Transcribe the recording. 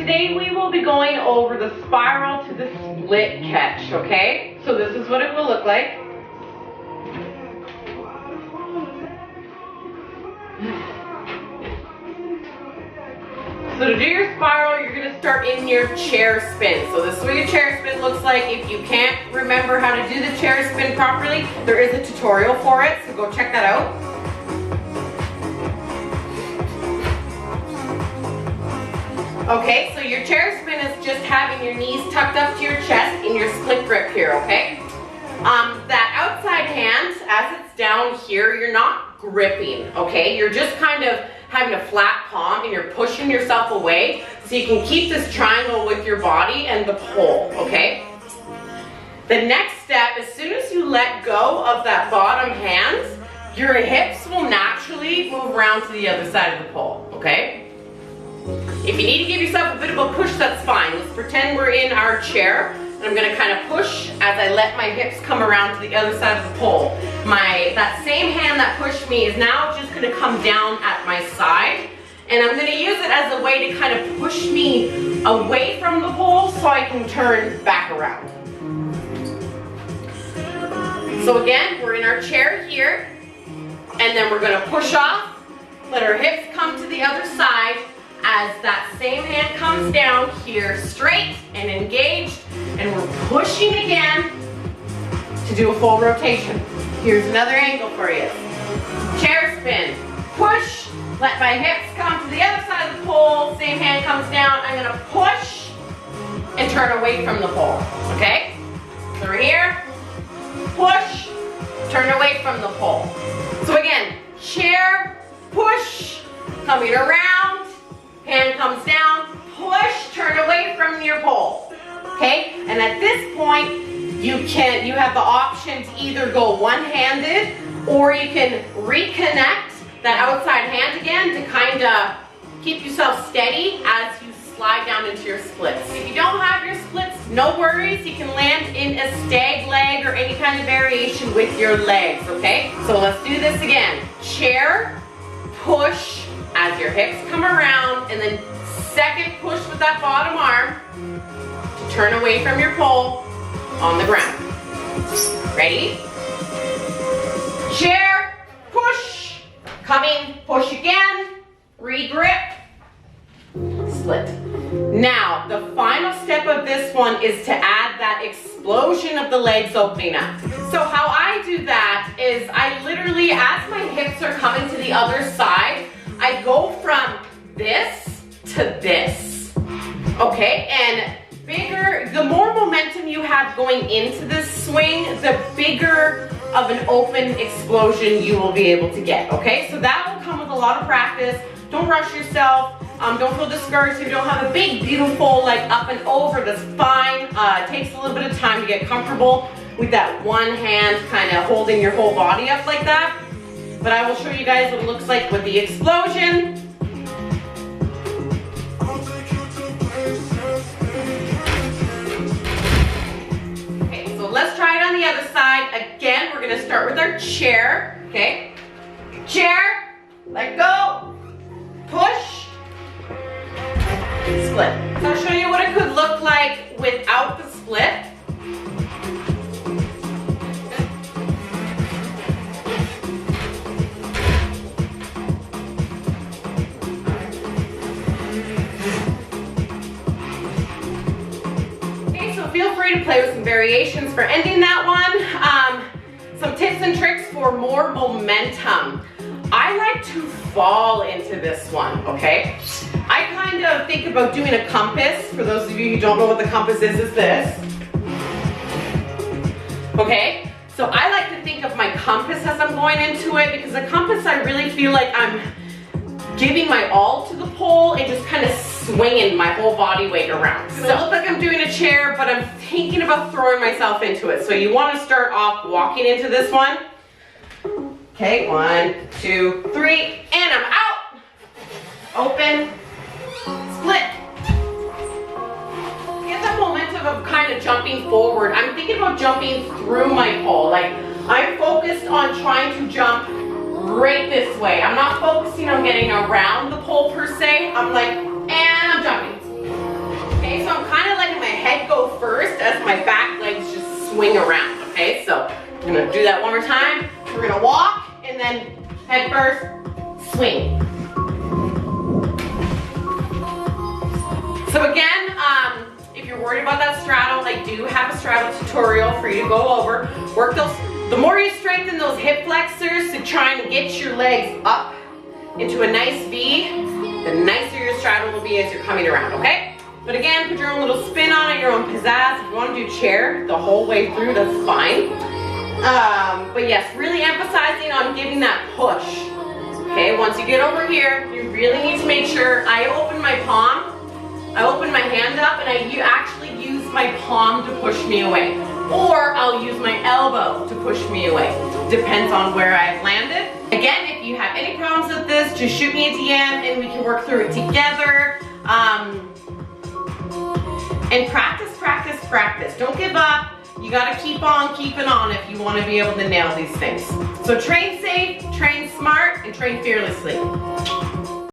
today we will be going over the spiral to the split catch, okay? So this is what it will look like. So to do your spiral, you're going to start in your chair spin. So this is what your chair spin looks like. If you can't remember how to do the chair spin properly, there is a tutorial for it, so go check that out. Okay, so your chair spin is just having your knees tucked up to your chest in your split grip here, okay? That outside hand, as it's down here, you're not gripping, okay? You're just kind of having a flat palm and you're pushing yourself away so you can keep this triangle with your body and the pole, okay? The next step, as soon as you let go of that bottom hand, your hips will naturally move around to the other side of the pole, okay? If you need to give yourself a bit of a push, that's fine. Let's pretend we're in our chair. And I'm going to kind of push as I let my hips come around to the other side of the pole. That same hand that pushed me is now just going to come down at my side. And I'm going to use it as a way to kind of push me away from the pole so I can turn back around. So again, we're in our chair here. And then we're going to push off, let our hips come to the other side. As that same hand comes down here, straight and engaged, and we're pushing again to do a full rotation. Here's another angle for you. Chair spin, push, let my hips come to the other side of the pole, same hand comes down, I'm gonna push and turn away from the pole, okay? So we're here, push, turn away from the pole. So again, chair, push, coming around, hand comes down, push, turn away from your pole, okay? And at this point, you have the option to either go one-handed or you can reconnect that outside hand again to kind of keep yourself steady as you slide down into your splits. If you don't have your splits, no worries. You can land in a stag leg or any kind of variation with your legs, okay? So let's do this again. Chair, push, as your hips come around, and then second push with that bottom arm to turn away from your pole on the ground. Ready? Chair, push, coming, push again, re-grip, split. Now, the final step of this one is to add that explosion of the legs opening up. So how I do that is I literally, as my hips are coming to the other side, I go from this to this, okay? And the more momentum you have going into this swing, the bigger of an open explosion you will be able to get, okay? So that will come with a lot of practice. Don't rush yourself. Don't feel discouraged if you don't have a big, beautiful, like up and over. That's fine. It takes a little bit of time to get comfortable with that one hand kind of holding your whole body up like that. But I will show you guys what it looks like with the explosion. Okay, so let's try it on the other side. Again, we're gonna start with our chair, okay? Chair, let go, push, split. So I'll show you what it could look like without the split. Feel free to play with some variations for ending that one. Some tips and tricks for more momentum. I like to fall into this one, okay? I kind of think about doing a compass. For those of you who don't know what the compass is this. Okay? So I like to think of my compass as I'm going into it, because the compass, I really feel like I'm giving my all to the pole and just kind of swinging my whole body weight around. So it looks like I'm doing a chair, but I'm thinking about throwing myself into it. So you want to start off walking into this one. Okay, 1, 2, 3, and I'm out. Open, split. Get that momentum of kind of jumping forward. I'm thinking about jumping through my pole. Like, I'm focused on trying to jump right this way. I'm not focusing on getting around the pole per se. I'm like, and I'm jumping. swing around, okay? So I'm gonna do that one more time. We're gonna walk and then head first, swing. So again, if you're worried about that straddle, I do have a straddle tutorial for you to go over. Work those, the more you strengthen those hip flexors to try and get your legs up into a nice V, the nicer your straddle will be as you're coming around, okay? But again, put your own little spin on it, your own pizzazz. If you want to do chair the whole way through, that's fine. But yes, really emphasizing on giving that push. Okay, once you get over here, you really need to make sure I open my palm. I open my hand up and you actually use my palm to push me away. Or I'll use my elbow to push me away. Depends on where I've landed. Again, if you have any problems with this, just shoot me a DM and we can work through it together. And practice, practice, practice. Don't give up. You gotta keep on keeping on if you wanna be able to nail these things. So train safe, train smart, and train fearlessly.